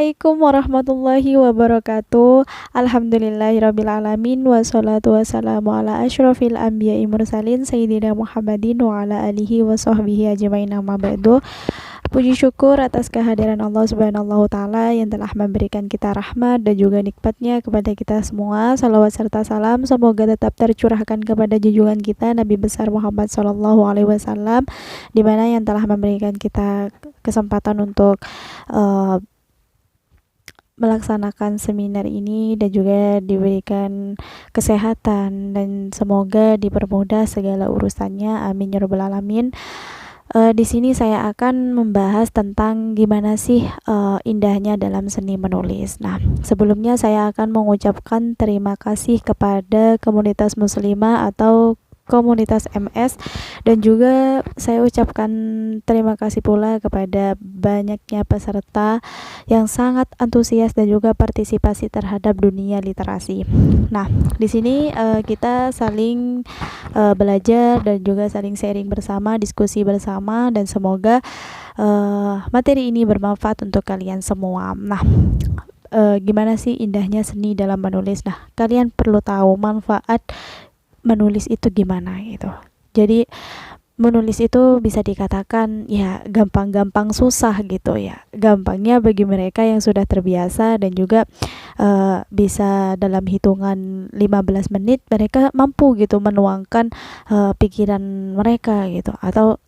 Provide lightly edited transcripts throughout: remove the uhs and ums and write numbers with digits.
Assalamualaikum warahmatullahi wabarakatuh. Alhamdulillahirabbil alamin wassalatu wassalamu ala asyrofil anbiya'i mursalin sayyidina Muhammadin wa ala alihi wa sahbihi ajmain amma ba'du. Puji syukur atas kehadiran Allah Subhanahu wa taala yang telah memberikan kita rahmat dan juga nikmatnya kepada kita semua. Salawat serta salam semoga tetap tercurahkan kepada junjungan kita Nabi besar Muhammad sallallahu alaihi wasallam, di mana yang telah memberikan kita kesempatan untuk melaksanakan seminar ini dan juga diberikan kesehatan dan semoga dipermudah segala urusannya, amin ya rabbal alamin. Di sini saya akan membahas tentang gimana sih indahnya dalam seni menulis. Nah, sebelumnya saya akan mengucapkan terima kasih kepada komunitas muslimah atau komunitas MS, dan juga saya ucapkan terima kasih pula kepada banyaknya peserta yang sangat antusias dan juga partisipasi terhadap dunia literasi. Nah, di sini kita saling belajar dan juga saling sharing bersama, diskusi bersama, dan semoga materi ini bermanfaat untuk kalian semua. Nah, gimana sih indahnya seni dalam menulis? Nah, kalian perlu tahu manfaat menulis itu gimana gitu. Jadi menulis itu bisa dikatakan ya gampang-gampang susah gitu ya. Gampangnya bagi mereka yang sudah terbiasa dan juga bisa dalam hitungan 15 menit mereka mampu gitu menuangkan pikiran mereka gitu, atau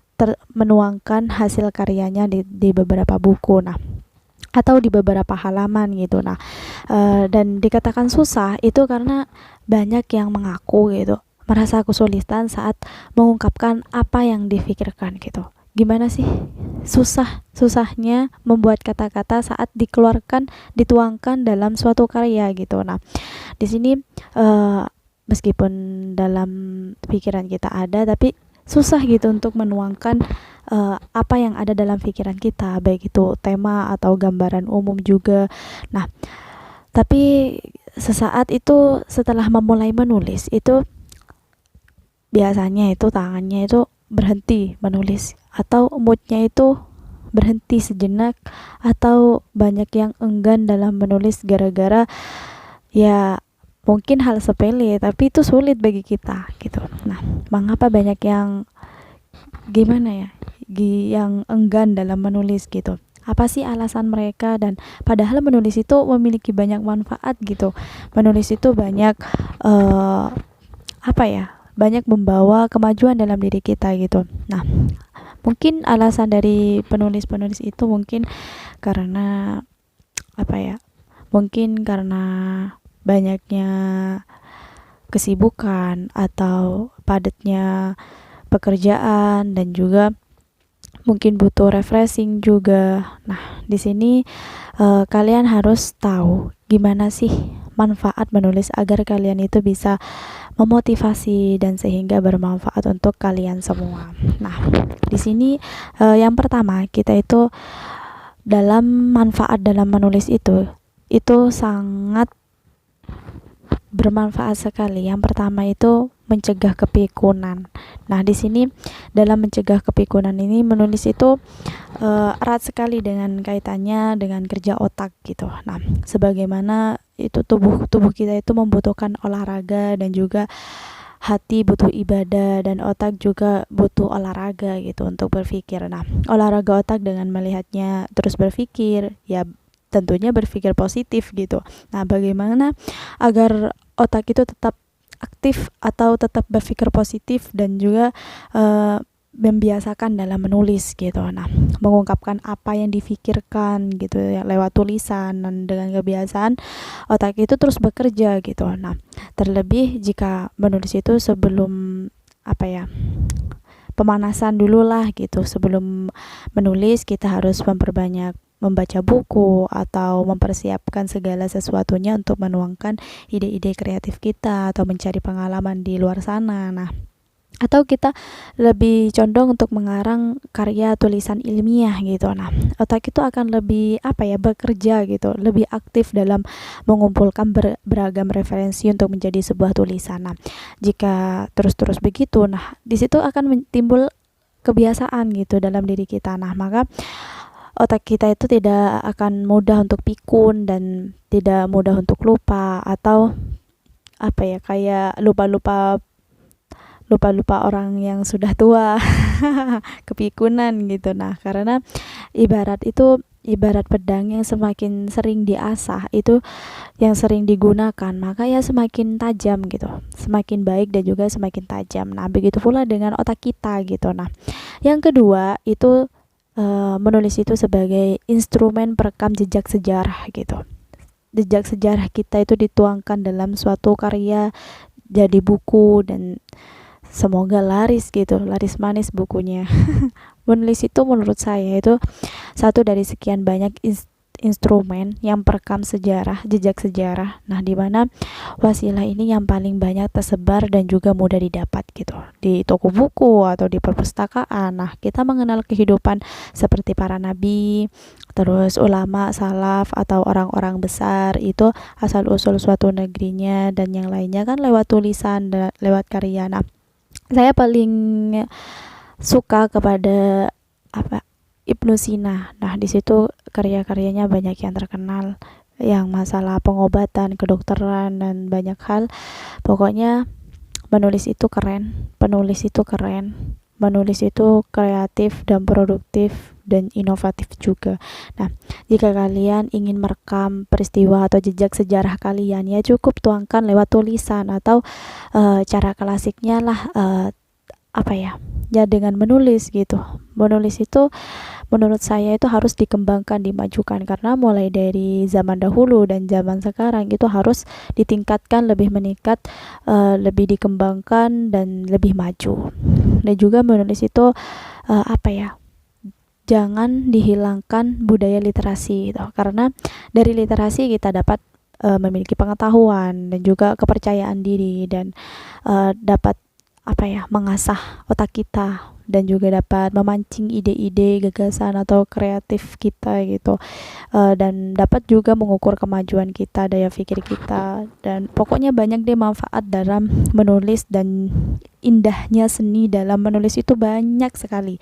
menuangkan hasil karyanya di beberapa buku. Nah, atau di beberapa halaman gitu. Nah, dan dikatakan susah itu karena banyak yang mengaku gitu merasa kesulitan saat mengungkapkan apa yang difikirkan gitu. Gimana sih susahnya membuat kata-kata saat dikeluarkan, dituangkan dalam suatu karya gitu. Nah, di sini meskipun dalam pikiran kita ada, tapi susah gitu untuk menuangkan apa yang ada dalam pikiran kita, baik itu tema atau gambaran umum juga. Nah, tapi sesaat itu setelah memulai menulis itu biasanya itu tangannya itu berhenti menulis, atau moodnya itu berhenti sejenak, atau banyak yang enggan dalam menulis gara-gara ya mungkin hal sepele tapi itu sulit bagi kita gitu. Nah, mengapa banyak yang gimana ya, yang enggan dalam menulis gitu? Apa sih alasan mereka? Dan padahal menulis itu memiliki banyak manfaat gitu. Menulis itu banyak banyak membawa kemajuan dalam diri kita gitu. Nah, mungkin alasan dari penulis-penulis itu mungkin karena mungkin karena banyaknya kesibukan atau padatnya pekerjaan, dan juga mungkin butuh refreshing juga. Nah, di sini kalian harus tahu gimana sih manfaat menulis agar kalian itu bisa memotivasi dan sehingga bermanfaat untuk kalian semua. Nah, di sini yang pertama kita itu dalam manfaat dalam menulis itu sangat bermanfaat sekali. Yang pertama itu mencegah kepikunan. Nah, di sini dalam mencegah kepikunan ini menulis itu erat sekali dengan kaitannya dengan kerja otak gitu. Nah, sebagaimana itu tubuh kita itu membutuhkan olahraga, dan juga hati butuh ibadah, dan otak juga butuh olahraga gitu untuk berpikir. Nah, olahraga otak dengan melihatnya terus berpikir, ya tentunya berpikir positif gitu. Nah, bagaimana agar otak itu tetap aktif atau tetap berpikir positif dan juga membiasakan dalam menulis gitu. Nah, mengungkapkan apa yang difikirkan gitu ya lewat tulisan, dan dengan kebiasaan otak itu terus bekerja gitu. Nah, terlebih jika menulis itu sebelum pemanasan dulu lah gitu. Sebelum menulis kita harus memperbanyak membaca buku atau mempersiapkan segala sesuatunya untuk menuangkan ide-ide kreatif kita atau mencari pengalaman di luar sana. Nah, atau kita lebih condong untuk mengarang karya tulisan ilmiah gitu. Nah, otak itu akan lebih bekerja gitu, lebih aktif dalam mengumpulkan beragam referensi untuk menjadi sebuah tulisan. Nah, jika terus-terus begitu, nah di situ akan timbul kebiasaan gitu dalam diri kita. Nah, maka otak kita itu tidak akan mudah untuk pikun dan tidak mudah untuk lupa, atau apa ya, kayak lupa-lupa orang yang sudah tua, kepikunan gitu. Nah, karena ibarat pedang yang semakin sering diasah itu, yang sering digunakan, maka ya semakin tajam gitu, semakin baik dan juga semakin tajam. Nah, begitu pula dengan otak kita gitu. Nah, yang kedua itu menulis itu sebagai instrumen perekam jejak sejarah gitu. Jejak sejarah kita itu dituangkan dalam suatu karya jadi buku, dan semoga laris gitu, laris manis bukunya. Menulis itu menurut saya itu satu dari sekian banyak instrumen yang perekam sejarah, jejak sejarah. Nah, di mana wasilah ini yang paling banyak tersebar dan juga mudah didapat gitu di toko buku atau di perpustakaan. Nah, kita mengenal kehidupan seperti para nabi, terus ulama, salaf, atau orang-orang besar itu asal usul suatu negerinya dan yang lainnya kan lewat tulisan dan lewat karya. Nah, saya paling suka kepada Ibnu Sina. Nah, di situ karya-karyanya banyak yang terkenal, yang masalah pengobatan, kedokteran, dan banyak hal. Pokoknya menulis itu keren, menulis itu kreatif dan produktif dan inovatif juga. Nah, jika kalian ingin merekam peristiwa atau jejak sejarah kalian, ya cukup tuangkan lewat tulisan, atau cara klasiknya lah, ya dengan menulis gitu. Menulis itu menurut saya itu harus dikembangkan, dimajukan, karena mulai dari zaman dahulu dan zaman sekarang itu harus ditingkatkan, lebih meningkat, lebih dikembangkan dan lebih maju. Dan juga menulis itu jangan dihilangkan budaya literasi gitu. Karena dari literasi kita dapat memiliki pengetahuan dan juga kepercayaan diri, dan dapat mengasah otak kita, dan juga dapat memancing ide-ide, gagasan atau kreatif kita gitu. Dan dapat juga mengukur kemajuan kita, daya pikir kita, dan pokoknya banyak deh manfaat dalam menulis, dan indahnya seni dalam menulis itu banyak sekali.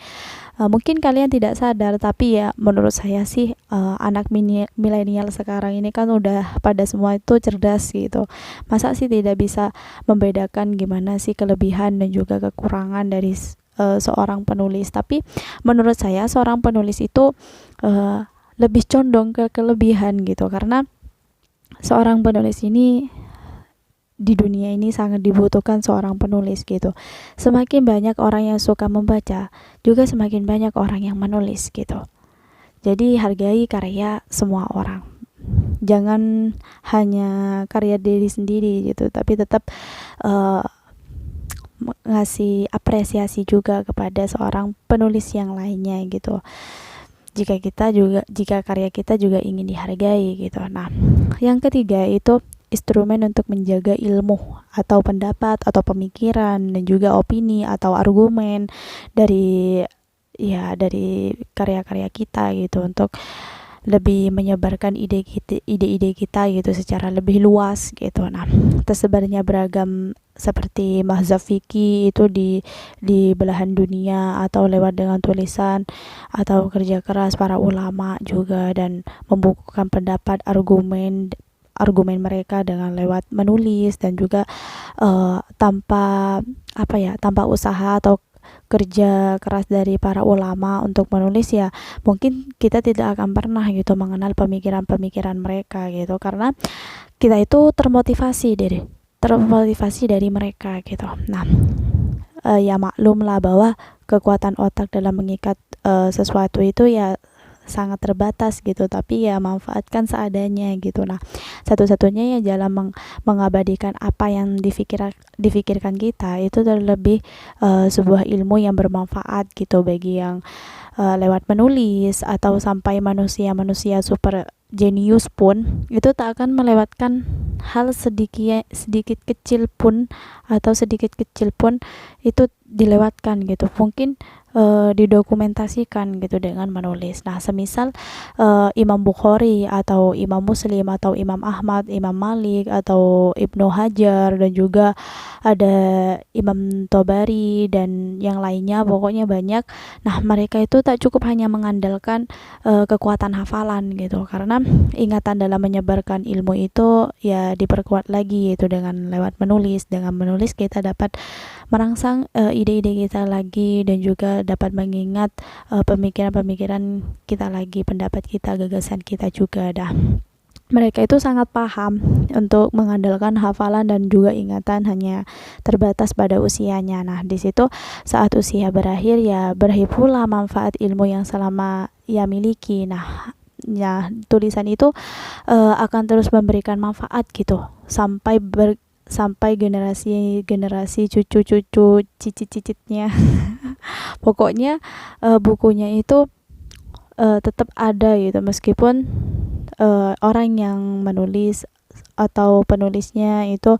Mungkin kalian tidak sadar, tapi ya menurut saya sih anak milenial sekarang ini kan udah pada semua itu cerdas gitu. Masa sih tidak bisa membedakan gimana sih kelebihan dan juga kekurangan dari seorang penulis. Tapi menurut saya seorang penulis itu lebih condong ke kelebihan gitu, karena seorang penulis ini, di dunia ini sangat dibutuhkan seorang penulis gitu. Semakin banyak orang yang suka membaca, juga semakin banyak orang yang menulis gitu. Jadi hargai karya semua orang, jangan hanya karya diri sendiri gitu, tapi tetap ngasih apresiasi juga kepada seorang penulis yang lainnya gitu. Jika karya kita juga ingin dihargai gitu. Nah, yang ketiga itu instrumen untuk menjaga ilmu atau pendapat atau pemikiran dan juga opini atau argumen dari karya-karya kita gitu, untuk lebih menyebarkan ide-ide kita gitu secara lebih luas gitu. Nah, tersebarnya beragam seperti mazhab fikih itu di belahan dunia, atau lewat dengan tulisan atau kerja keras para ulama juga, dan membukukan pendapat argumen mereka dengan lewat menulis, dan juga tanpa usaha atau kerja keras dari para ulama untuk menulis, ya mungkin kita tidak akan pernah gitu mengenal pemikiran-pemikiran mereka gitu, karena kita itu termotivasi dari mereka gitu. Nah, ya maklum lah bahwa kekuatan otak dalam mengikat sesuatu itu ya sangat terbatas gitu, tapi ya manfaatkan seadanya gitu. Nah, satu-satunya ya jalan mengabadikan apa yang difikirkan kita itu terlebih sebuah ilmu yang bermanfaat gitu, bagi yang lewat menulis atau sampai manusia super jenius pun itu tak akan melewatkan hal sedikit kecil pun atau sedikit kecil pun itu dilewatkan gitu, mungkin didokumentasikan gitu dengan menulis. Nah, semisal Imam Bukhari atau Imam Muslim atau Imam Ahmad, Imam Malik atau Ibnu Hajar, dan juga ada Imam Tobari dan yang lainnya, pokoknya banyak. Nah, mereka itu tak cukup hanya mengandalkan kekuatan hafalan gitu, karena ingatan dalam menyebarkan ilmu itu ya diperkuat lagi itu dengan lewat menulis. Dengan menulis kita dapat merangsang ide-ide kita lagi, dan juga dapat mengingat pemikiran-pemikiran kita lagi, pendapat kita, gagasan kita juga. Mereka itu sangat paham untuk mengandalkan hafalan dan juga ingatan hanya terbatas pada usianya. Nah, di situ saat usia berakhir ya berakhir pula manfaat ilmu yang selama ia miliki. Nah, ya tulisan itu akan terus memberikan manfaat gitu sampai generasi cucu-cucu cicit-cicitnya. Pokoknya bukunya itu tetap ada gitu, meskipun orang yang menulis atau penulisnya itu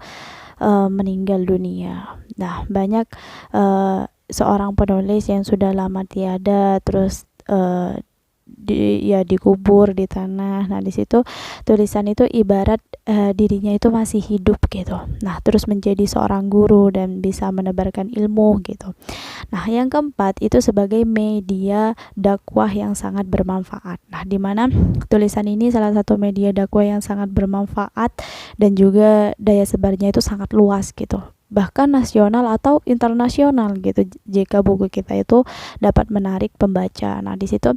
meninggal dunia. Nah, banyak seorang penulis yang sudah lama tiada, terus dikubur di tanah. Nah, di situ tulisan itu ibarat dirinya itu masih hidup gitu. Nah, terus menjadi seorang guru dan bisa menebarkan ilmu gitu. Nah, yang keempat itu sebagai media dakwah yang sangat bermanfaat. Nah, di mana tulisan ini salah satu media dakwah yang sangat bermanfaat dan juga daya sebarnya itu sangat luas gitu, bahkan nasional atau internasional gitu, jika buku kita itu dapat menarik pembaca. Nah, di situ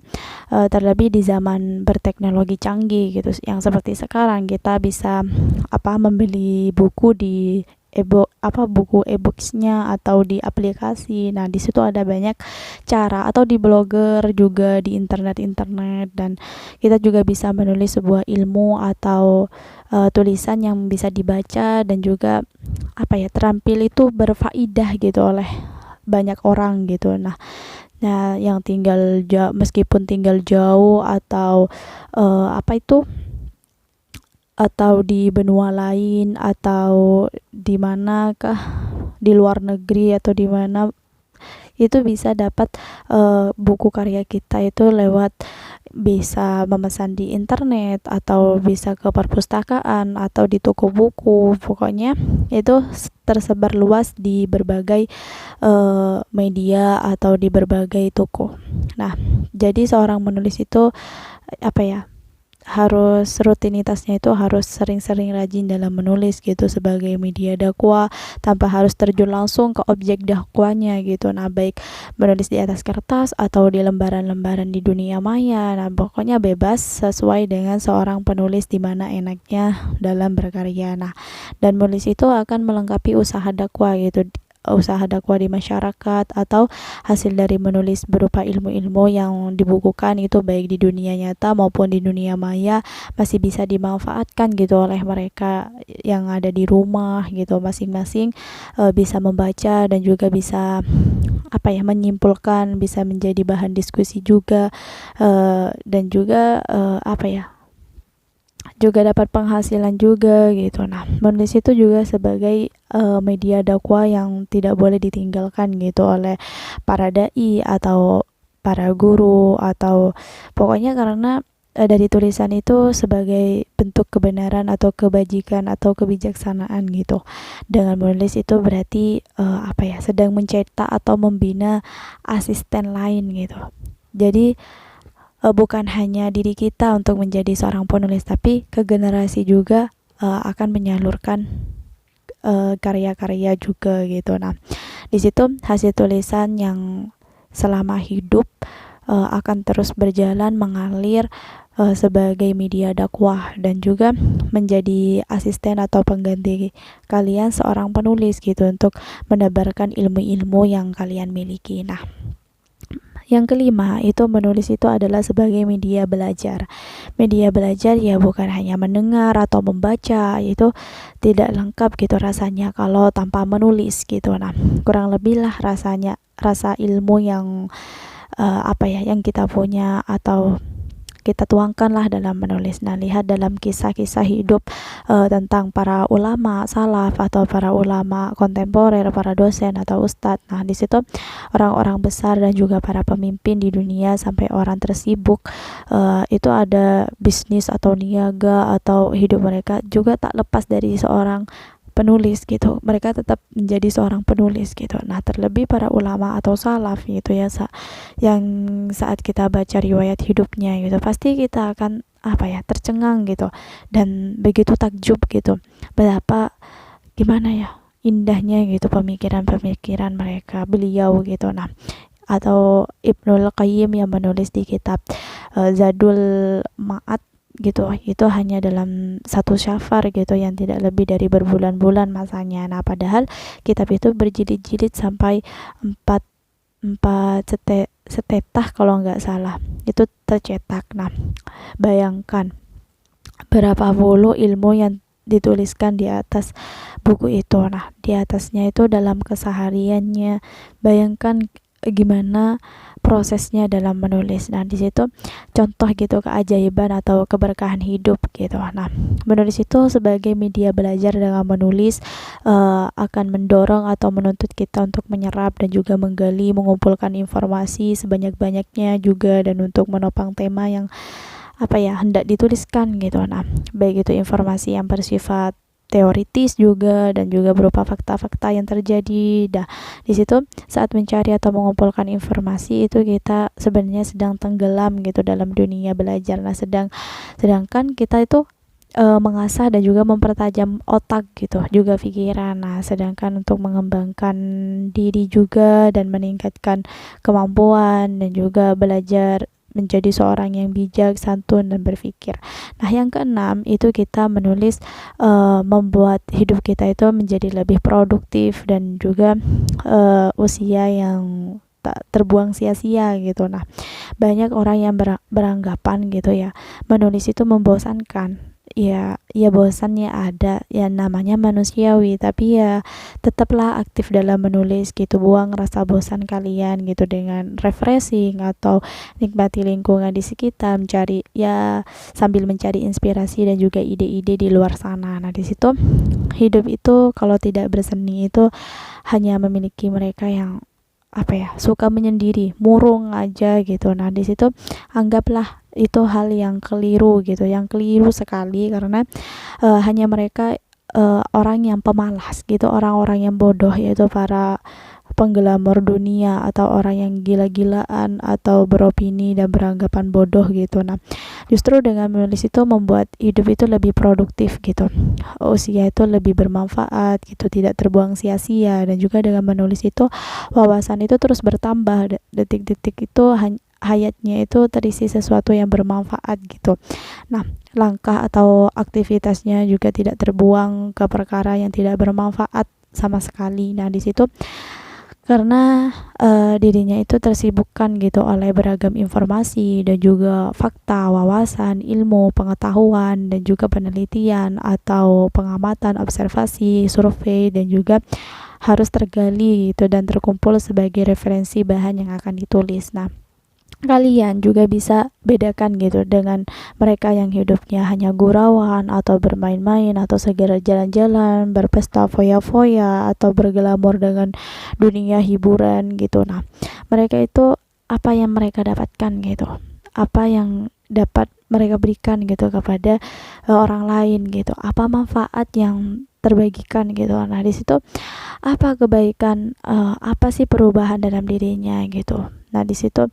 terlebih di zaman berteknologi canggih gitu, yang seperti sekarang kita bisa membeli buku di buku e-booksnya atau di aplikasi. Nah, di situ ada banyak cara, atau di blogger juga, di internet, dan kita juga bisa menulis sebuah ilmu atau tulisan yang bisa dibaca dan juga terampil itu berfaedah gitu oleh banyak orang gitu. Nah, yang meskipun tinggal jauh atau atau di benua lain, atau di manakah, di luar negeri atau di mana, itu bisa dapat buku karya kita itu lewat, bisa memesan di internet atau bisa ke perpustakaan atau di toko buku. Pokoknya itu tersebar luas di berbagai media atau di berbagai toko. Nah, jadi seorang menulis itu rutinitasnya itu harus sering-sering rajin dalam menulis gitu, sebagai media dakwah tanpa harus terjun langsung ke objek dakwahnya gitu. Nah, baik menulis di atas kertas atau di lembaran-lembaran di dunia maya. Nah, pokoknya bebas sesuai dengan seorang penulis di mana enaknya dalam berkarya. Nah, dan menulis itu akan melengkapi usaha dakwah gitu, usaha dakwah di masyarakat, atau hasil dari menulis berupa ilmu-ilmu yang dibukukan itu baik di dunia nyata maupun di dunia maya masih bisa dimanfaatkan gitu oleh mereka yang ada di rumah gitu, masing-masing bisa membaca dan juga bisa menyimpulkan, bisa menjadi bahan diskusi juga, dan juga juga dapat penghasilan juga gitu. Nah, menulis itu juga sebagai media dakwah yang tidak boleh ditinggalkan gitu oleh para dai atau para guru, atau pokoknya karena dari tulisan itu sebagai bentuk kebenaran atau kebajikan atau kebijaksanaan gitu. Dengan menulis itu berarti sedang mencetak atau membina asisten lain gitu. Jadi bukan hanya diri kita untuk menjadi seorang penulis, tapi ke generasi juga akan menyalurkan karya-karya juga gitu. Nah, di situ hasil tulisan yang selama hidup akan terus berjalan mengalir sebagai media dakwah dan juga menjadi asisten atau pengganti kalian seorang penulis gitu, untuk menebarkan ilmu-ilmu yang kalian miliki. Nah, yang kelima itu menulis itu adalah sebagai media belajar. Media belajar ya bukan hanya mendengar atau membaca, itu tidak lengkap gitu rasanya kalau tanpa menulis gitu. Nah, kurang lebih lah rasanya, rasa ilmu yang yang kita punya atau kita tuangkanlah dalam menulis. Nah, lihat dalam kisah-kisah hidup tentang para ulama salaf atau para ulama kontemporer, para dosen atau ustadz. Nah, di situ orang-orang besar dan juga para pemimpin di dunia sampai orang tersibuk itu ada bisnis atau niaga atau hidup mereka juga tak lepas dari seorang penulis gitu. Mereka tetap menjadi seorang penulis gitu. Nah, terlebih para ulama atau salaf gitu ya, yang saat kita baca riwayat hidupnya gitu, pasti kita akan tercengang gitu dan begitu takjub gitu. Betapa gimana ya indahnya gitu pemikiran-pemikiran mereka, beliau gitu. Nah, atau Ibnul Qayyim yang menulis di kitab Zadul Ma'ad gitu, itu hanya dalam satu syafar gitu yang tidak lebih dari berbulan-bulan masanya. Nah, padahal kitab itu berjilid-jilid sampai empat setetah kalau nggak salah itu tercetak. Nah, bayangkan berapa puluh ilmu yang dituliskan di atas buku itu. Nah, di atasnya itu dalam kesehariannya, bayangkan gimana prosesnya dalam menulis. Nah, di situ contoh gitu keajaiban atau keberkahan hidup gitu. Nah, menulis itu sebagai media belajar dengan menulis akan mendorong atau menuntut kita untuk menyerap dan juga menggali, mengumpulkan informasi sebanyak-banyaknya juga, dan untuk menopang tema yang hendak dituliskan gitu. Nah, baik itu informasi yang bersifat teoritis juga dan juga berupa fakta-fakta yang terjadi. Dah, di situ saat mencari atau mengumpulkan informasi itu kita sebenarnya sedang tenggelam gitu dalam dunia belajar. Nah, sedangkan kita itu mengasah dan juga mempertajam otak gitu, juga pikiran. Nah, sedangkan untuk mengembangkan diri juga dan meningkatkan kemampuan dan juga belajar menjadi seorang yang bijak, santun, dan berpikir. Nah, yang keenam itu kita menulis membuat hidup kita itu menjadi lebih produktif dan juga usia yang tak terbuang sia-sia gitu. Nah, banyak orang yang beranggapan gitu ya, menulis itu membosankan. Ya bosannya ada, ya namanya manusiawi, tapi ya tetaplah aktif dalam menulis gitu. Buang rasa bosan kalian gitu dengan refreshing atau nikmati lingkungan di sekitar, sambil mencari inspirasi dan juga ide-ide di luar sana. Nah, di situ hidup itu kalau tidak berseni itu hanya memiliki mereka yang suka menyendiri, murung aja gitu. Nah, di situ anggaplah itu hal yang keliru gitu, yang keliru sekali, karena hanya mereka orang yang pemalas gitu, orang-orang yang bodoh, yaitu para penggelamar dunia atau orang yang gila-gilaan atau beropini dan beranggapan bodoh gitu. Nah, justru dengan menulis itu membuat hidup itu lebih produktif gitu, usia itu lebih bermanfaat gitu, tidak terbuang sia-sia. Dan juga dengan menulis itu wawasan itu terus bertambah, detik-detik itu hayatnya itu terisi sesuatu yang bermanfaat gitu. Nah, langkah atau aktivitasnya juga tidak terbuang ke perkara yang tidak bermanfaat sama sekali. Nah, di situ karena dirinya itu tersibukkan gitu oleh beragam informasi dan juga fakta, wawasan, ilmu, pengetahuan, dan juga penelitian atau pengamatan, observasi, survei, dan juga harus tergali gitu dan terkumpul sebagai referensi bahan yang akan ditulis. Nah, kalian juga bisa bedakan gitu dengan mereka yang hidupnya hanya gurauan atau bermain-main atau segera jalan-jalan, berpesta foya-foya atau bergelamur dengan dunia hiburan gitu. Nah, mereka itu apa yang mereka dapatkan gitu, apa yang dapat mereka berikan gitu kepada orang lain gitu, apa manfaat yang terbagikan gitu. Nah, di situ apa kebaikan, apa sih perubahan dalam dirinya gitu. Nah, di situ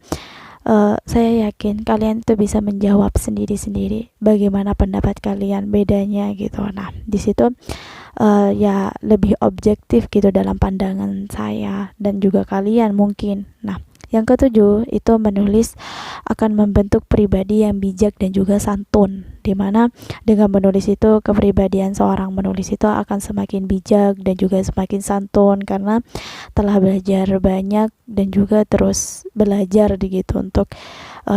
saya yakin kalian tuh bisa menjawab sendiri-sendiri bagaimana pendapat kalian, bedanya gitu. Nah, di situ ya lebih objektif gitu dalam pandangan saya dan juga kalian mungkin. Nah, yang ketujuh itu menulis akan membentuk pribadi yang bijak dan juga santun, dimana dengan menulis itu kepribadian seorang menulis itu akan semakin bijak dan juga semakin santun karena telah belajar banyak dan juga terus belajar gitu untuk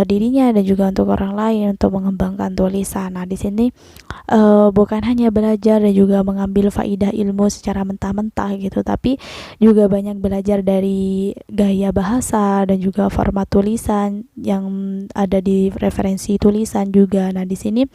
dirinya dan juga untuk orang lain untuk mengembangkan tulisan. Nah, di sini bukan hanya belajar dan juga mengambil faidah ilmu secara mentah-mentah gitu, tapi juga banyak belajar dari gaya bahasa dan juga format tulisan yang ada di referensi tulisan juga. Nah, di sini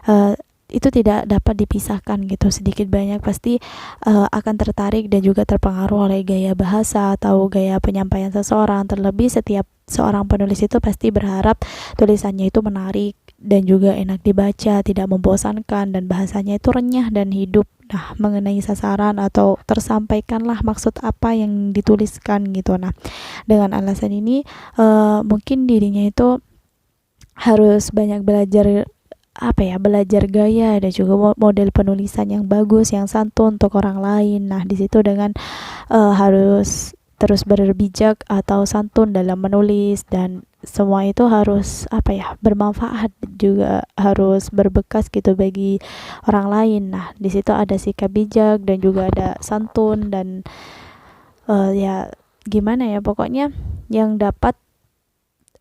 uh, itu tidak dapat dipisahkan gitu, sedikit banyak pasti akan tertarik dan juga terpengaruh oleh gaya bahasa atau gaya penyampaian seseorang. Terlebih setiap seorang penulis itu pasti berharap tulisannya itu menarik dan juga enak dibaca, tidak membosankan, dan bahasanya itu renyah dan hidup. Nah, mengenai sasaran atau tersampaikanlah maksud apa yang dituliskan gitu. Nah, dengan alasan ini mungkin dirinya itu harus banyak belajar belajar gaya dan juga model penulisan yang bagus, yang santun untuk orang lain. Nah, di situ dengan harus terus berbijak atau santun dalam menulis, dan semua itu harus bermanfaat, juga harus berbekas gitu bagi orang lain. Nah, di situ ada sikap bijak dan juga ada santun dan ya gimana ya, pokoknya yang dapat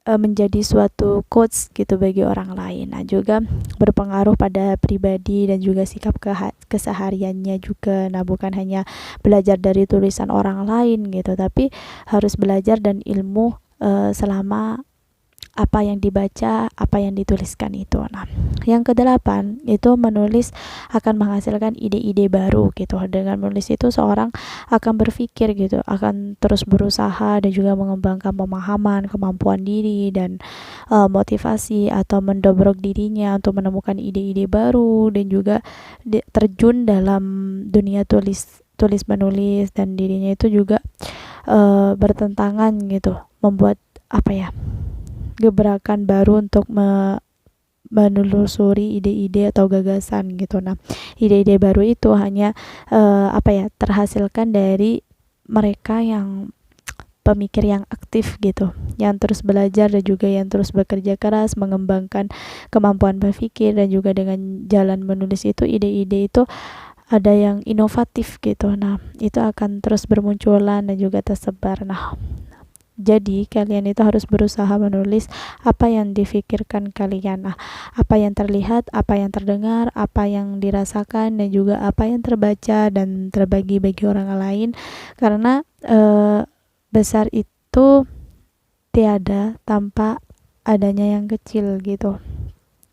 menjadi suatu quotes gitu bagi orang lain. Nah, juga berpengaruh pada pribadi dan juga sikap kesehariannya juga. Nah, bukan hanya belajar dari tulisan orang lain gitu, tapi harus belajar dan ilmu selama apa yang dibaca, apa yang dituliskan itu. Nah, yang kedelapan itu menulis akan menghasilkan ide-ide baru gitu. Dengan menulis itu seorang akan berpikir gitu, akan terus berusaha dan juga mengembangkan pemahaman, kemampuan diri dan motivasi atau mendorong dirinya untuk menemukan ide-ide baru dan juga terjun dalam dunia tulis menulis, dan dirinya itu juga bertentangan gitu, membuat gebrakan baru untuk menelusuri ide-ide atau gagasan gitu. Nah, ide-ide baru itu hanya terhasilkan dari mereka yang pemikir yang aktif gitu, yang terus belajar dan juga yang terus bekerja keras mengembangkan kemampuan berpikir, dan juga dengan jalan menulis itu ide-ide itu ada yang inovatif gitu. Nah, itu akan terus bermunculan dan juga tersebar. Nah, jadi kalian itu harus berusaha menulis apa yang difikirkan kalian. Nah, apa yang terlihat, apa yang terdengar, apa yang dirasakan, dan juga apa yang terbaca dan terbagi bagi orang lain. Karena besar itu tiada tanpa adanya yang kecil gitu.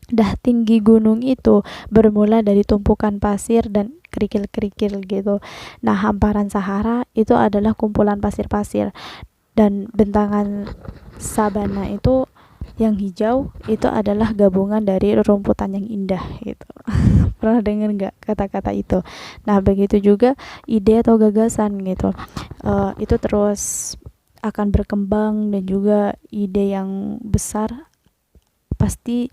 Dah tinggi gunung itu bermula dari tumpukan pasir dan kerikil-kerikil gitu. Nah, hamparan Sahara itu adalah kumpulan pasir-pasir, dan bentangan sabana itu yang hijau itu adalah gabungan dari rerumputan yang indah gitu. Pernah dengar nggak kata-kata itu? Nah, begitu juga ide atau gagasan gitu, itu terus akan berkembang, dan juga ide yang besar pasti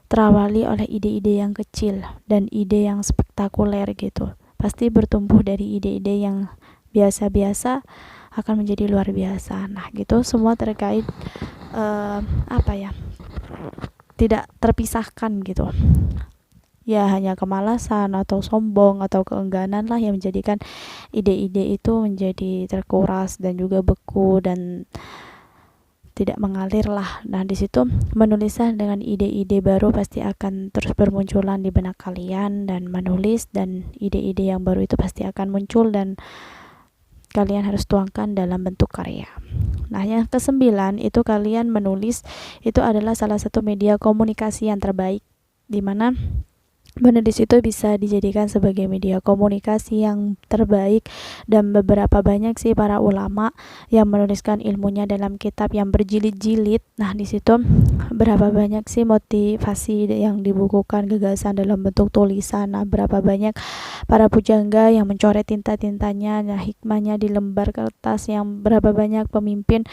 terawali oleh ide-ide yang kecil dan ide yang spektakuler gitu. Pasti bertumbuh dari ide-ide yang biasa-biasa akan menjadi luar biasa. Nah, gitu semua terkait tidak terpisahkan gitu. Ya, hanya kemalasan atau sombong atau keengganan lah yang menjadikan ide-ide itu menjadi terkuras dan juga beku dan tidak mengalir lah. Nah, di situ menulislah dengan ide-ide baru pasti akan terus bermunculan di benak kalian, dan menulis dan ide-ide yang baru itu pasti akan muncul dan kalian harus tuangkan dalam bentuk karya. Nah, yang kesembilan itu kalian menulis itu adalah salah satu media komunikasi yang terbaik, di mana menulis itu bisa dijadikan sebagai media komunikasi yang terbaik, dan beberapa banyak sih para ulama yang menuliskan ilmunya dalam kitab yang berjilid-jilid. Nah, di situ berapa banyak sih motivasi yang dibukukan, gagasan dalam bentuk tulisan. Nah, berapa banyak para pujangga yang mencoret tinta-tintanya, nah hikmahnya di lembar kertas, yang berapa banyak pemimpin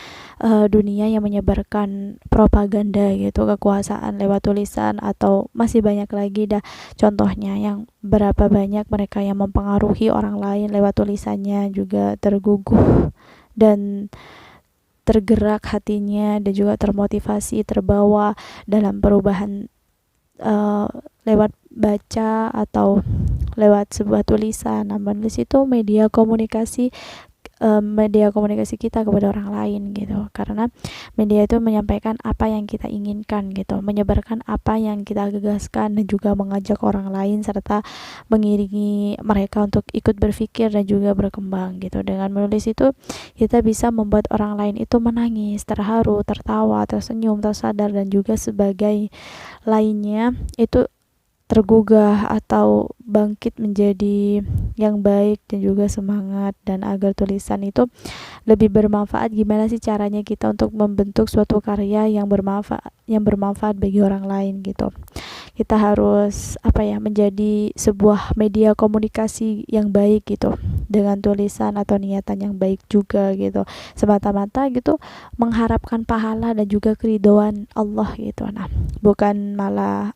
dunia yang menyebarkan propaganda gitu, kekuasaan lewat tulisan, atau masih banyak lagi dah contohnya, yang berapa banyak mereka yang mempengaruhi orang lain lewat tulisannya, juga terguguh dan tergerak hatinya dan juga termotivasi, terbawa dalam perubahan lewat baca atau lewat sebuah tulisan. Nah, menulis itu media komunikasi media komunikasi kita kepada orang lain gitu, karena media itu menyampaikan apa yang kita inginkan gitu, menyebarkan apa yang kita gagaskan, dan juga mengajak orang lain serta mengiringi mereka untuk ikut berpikir dan juga berkembang gitu. Dengan menulis itu kita bisa membuat orang lain itu menangis, terharu, tertawa, tersenyum, tersadar, dan juga sebagai lainnya itu tergugah atau bangkit menjadi yang baik dan juga semangat. Dan agar tulisan itu lebih bermanfaat, gimana sih caranya kita untuk membentuk suatu karya yang bermanfaat bagi orang lain gitu. Kita harus menjadi sebuah media komunikasi yang baik gitu, dengan tulisan atau niatan yang baik juga gitu, semata-mata gitu mengharapkan pahala dan juga keridhaan Allah gitu. Nah, bukan malah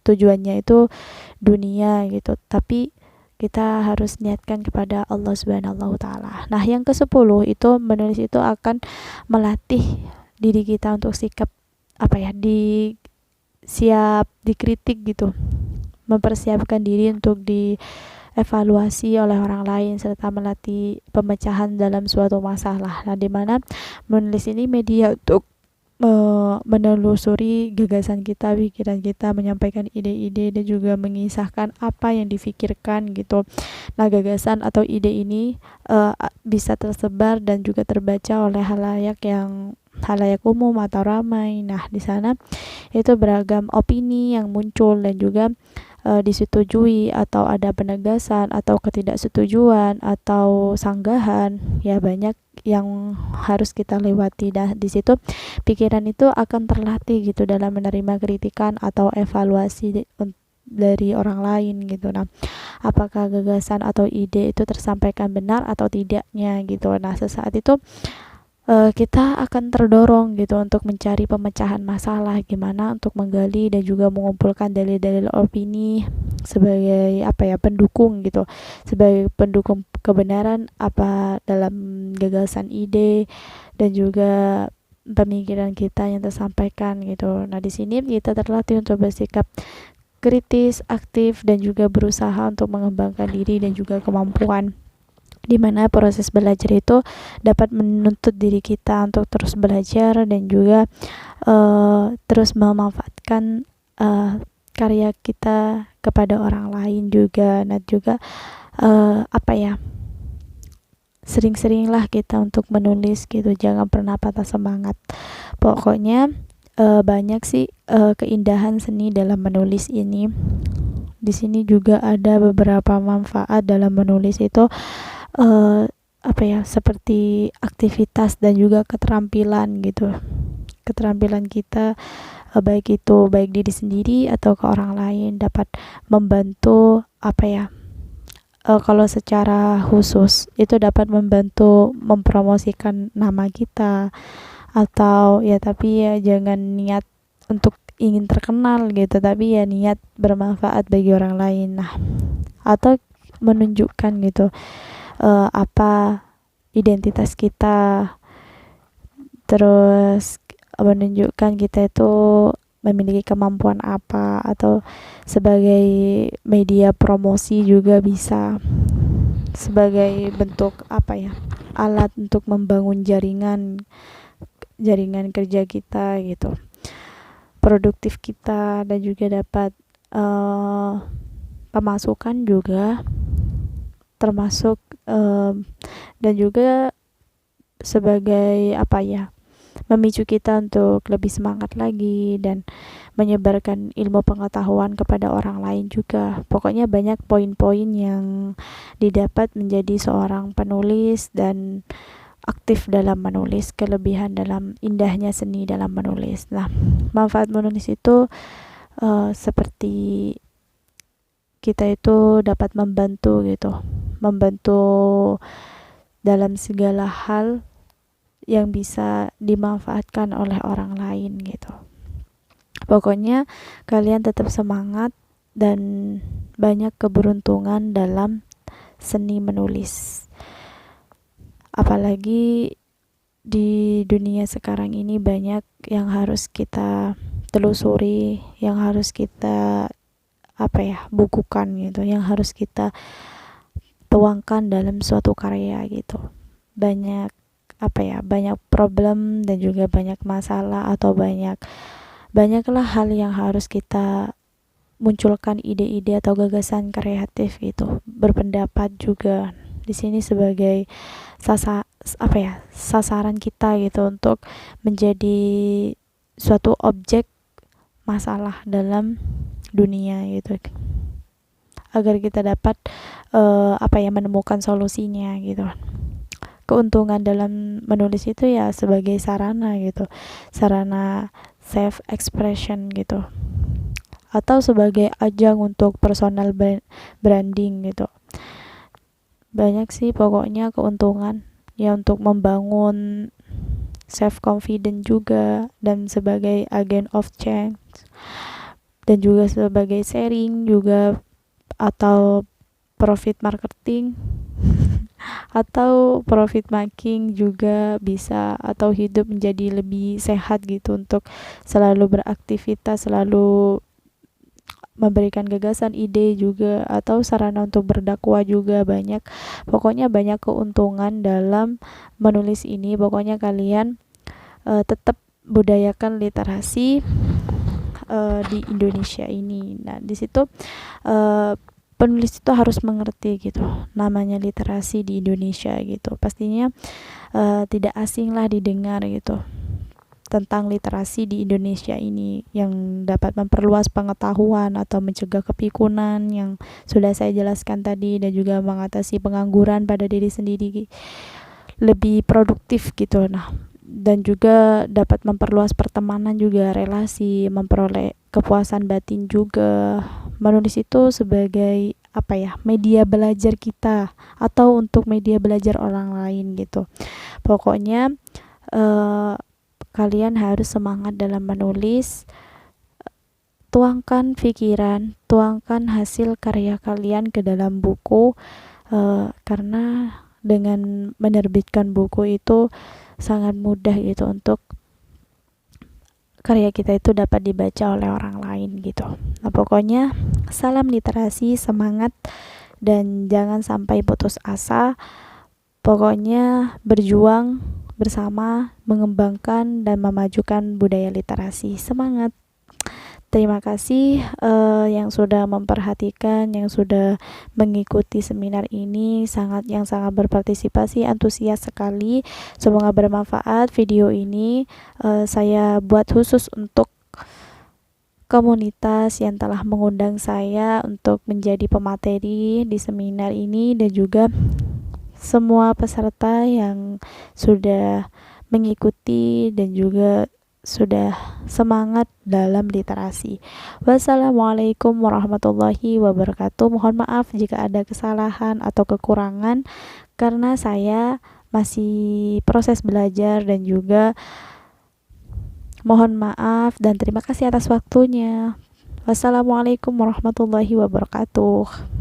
tujuannya itu dunia gitu, tapi kita harus niatkan kepada Allah Subhanahu wa taala. Nah, yang ke-10 itu menulis itu akan melatih diri kita untuk sikap siap dikritik gitu, mempersiapkan diri untuk dievaluasi oleh orang lain, serta melatih pemecahan dalam suatu masalah. Nah, di mana menulis ini media untuk menelusuri gagasan kita, pikiran kita, menyampaikan ide-ide, dan juga mengisahkan apa yang difikirkan gitu. Nah, gagasan atau ide ini bisa tersebar dan juga terbaca oleh halayak umum atau ramai. Nah, di sana itu beragam opini yang muncul dan juga disetujui atau ada penegasan atau ketidaksetujuan atau sanggahan, ya banyak yang harus kita lewati. Dah di situ pikiran itu akan terlatih gitu dalam menerima kritikan atau evaluasi dari orang lain gitu. Nah, apakah gagasan atau ide itu tersampaikan benar atau tidaknya gitu. Nah, sesaat itu kita akan terdorong gitu untuk mencari pemecahan masalah, gimana untuk menggali dan juga mengumpulkan dalil-dalil opini sebagai pendukung gitu, sebagai pendukung kebenaran dalam gagasan ide dan juga pemikiran kita yang tersampaikan gitu. Nah, di sini kita terlatih untuk bersikap kritis, aktif, dan juga berusaha untuk mengembangkan diri dan juga kemampuan, di mana proses belajar itu dapat menuntut diri kita untuk terus belajar dan juga terus memanfaatkan karya kita kepada orang lain juga. Nah, juga sering-seringlah kita untuk menulis gitu, jangan pernah patah semangat. Pokoknya banyak sih keindahan seni dalam menulis ini. Di sini juga ada beberapa manfaat dalam menulis itu, seperti aktivitas dan juga keterampilan gitu. Keterampilan kita baik diri sendiri atau ke orang lain, dapat membantu kalau secara khusus itu dapat membantu mempromosikan nama kita, atau tapi ya jangan niat untuk ingin terkenal gitu, tapi ya niat bermanfaat bagi orang lain. Nah, atau menunjukkan gitu apa identitas kita, terus menunjukkan kita itu memiliki kemampuan apa, atau sebagai media promosi juga bisa, sebagai bentuk alat untuk membangun jaringan kerja kita gitu, produktif kita, dan juga dapat pemasukan juga termasuk, dan juga sebagai memicu kita untuk lebih semangat lagi dan menyebarkan ilmu pengetahuan kepada orang lain juga. Pokoknya banyak poin-poin yang didapat menjadi seorang penulis dan aktif dalam menulis, kelebihan dalam indahnya seni dalam menulis. Nah, manfaat menulis itu seperti kita itu dapat membantu dalam segala hal yang bisa dimanfaatkan oleh orang lain gitu. Pokoknya kalian tetap semangat dan banyak keberuntungan dalam seni menulis. Apalagi di dunia sekarang ini banyak yang harus kita telusuri, yang harus kita bukukan gitu, yang harus kita tuangkan dalam suatu karya gitu. banyak banyak problem dan juga banyak masalah atau banyaklah hal yang harus kita munculkan ide-ide atau gagasan kreatif gitu, berpendapat juga di sini sebagai sasaran kita gitu untuk menjadi suatu objek masalah dalam dunia gitu, agar kita dapat menemukan solusinya gitu. Keuntungan dalam menulis itu ya sebagai sarana gitu, sarana self expression gitu, atau sebagai ajang untuk personal branding gitu. Banyak sih pokoknya keuntungan ya, untuk membangun self confident juga, dan sebagai agent of change, dan juga sebagai sharing juga, atau profit marketing atau profit making juga bisa, atau hidup menjadi lebih sehat gitu, untuk selalu beraktivitas, selalu memberikan gagasan, ide juga, atau sarana untuk berdakwah juga. Pokoknya banyak keuntungan dalam menulis ini. Pokoknya kalian tetap budayakan literasi di Indonesia ini. Nah, di situ penulis itu harus mengerti gitu namanya literasi di Indonesia gitu. Pastinya tidak asing lah didengar gitu tentang literasi di Indonesia ini, yang dapat memperluas pengetahuan atau mencegah kepikunan yang sudah saya jelaskan tadi, dan juga mengatasi pengangguran pada diri sendiri, lebih produktif gitu. Nah, dan juga dapat memperluas pertemanan juga, relasi, memperoleh kepuasan batin juga. Menulis itu sebagai media belajar kita, atau untuk media belajar orang lain gitu. Pokoknya kalian harus semangat dalam menulis. Tuangkan pikiran, tuangkan hasil karya kalian ke dalam buku, karena dengan menerbitkan buku itu sangat mudah gitu untuk karya kita itu dapat dibaca oleh orang lain gitu. Nah, pokoknya salam literasi, semangat, dan jangan sampai putus asa. Pokoknya berjuang bersama mengembangkan dan memajukan budaya literasi. Semangat. Terima kasih yang sudah memperhatikan, yang sudah mengikuti seminar ini, yang sangat berpartisipasi, antusias sekali. Semoga bermanfaat video ini. Saya buat khusus untuk komunitas yang telah mengundang saya untuk menjadi pemateri di seminar ini, dan juga semua peserta yang sudah mengikuti dan juga sudah semangat dalam literasi. Wassalamualaikum warahmatullahi wabarakatuh. Mohon maaf jika ada kesalahan atau kekurangan, karena saya masih proses belajar, dan juga mohon maaf dan terima kasih atas waktunya. Wassalamualaikum warahmatullahi wabarakatuh.